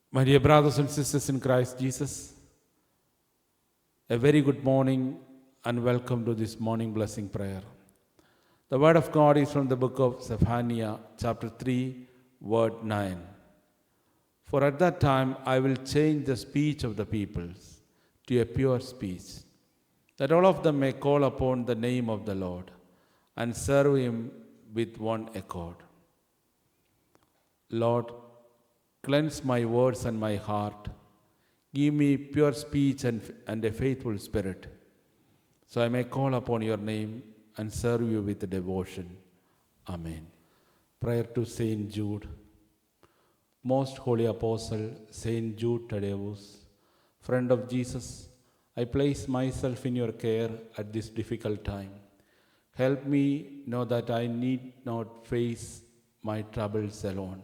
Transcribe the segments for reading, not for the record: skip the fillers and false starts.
My dear brothers and sisters in Christ Jesus, a very good morning and welcome to this morning blessing prayer. The word of God is from the book of Zephaniah, chapter 3, word 9. For at that time I will change the speech of the peoples to a pure speech, that all of them may call upon the name of the Lord and serve him with one accord. Lord, cleanse my words and my heart. Give me pure speech and a faithful spirit, so I may call upon your name and serve you with devotion. Amen. Prayer to Saint Jude. Most Holy Apostle, Saint Jude Thaddeus, friend of Jesus, I place myself in your care at this difficult time. Help me know that I need not face my troubles alone.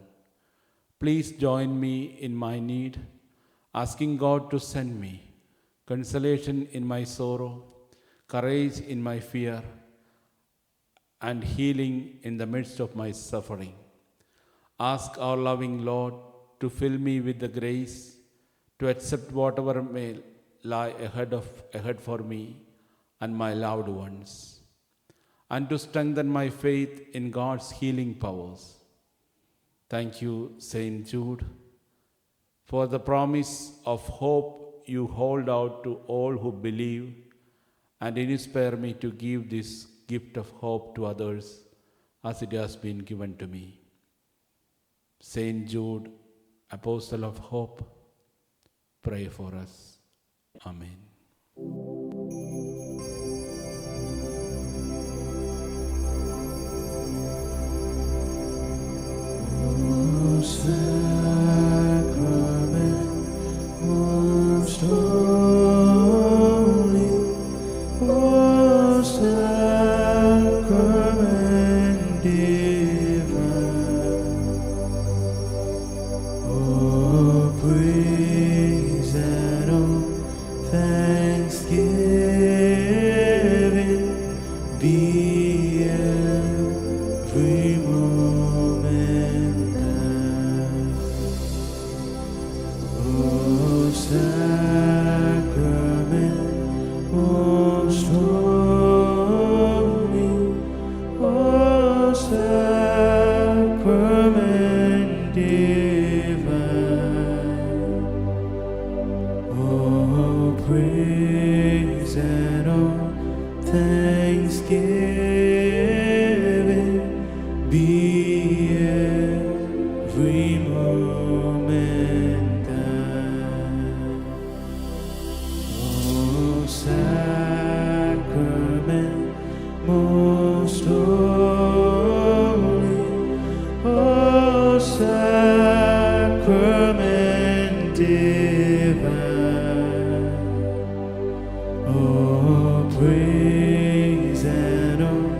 Please join me in my need, asking God to send me consolation in my sorrow, courage in my fear, and healing in the midst of my suffering. Ask our loving Lord to fill me with the grace to accept whatever may lie ahead for me and my loved ones, and to strengthen my faith in God's healing powers. Thank you, Saint Jude, for the promise of hope you hold out to all who believe, and inspire me to give this gift of hope to others as it has been given to me. Saint Jude, Apostle of Hope, pray for us. Amen. Sacrament most holy, O sacrament divine, O praise and all thanksgiving be every moment thine. O sacrament most holy, O sacrament divine, O praise and all thanksgiving be every moment thine. O sacrament most holy, O sacrament divine, O praise and all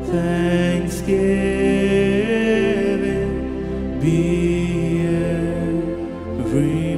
thanksgiving be every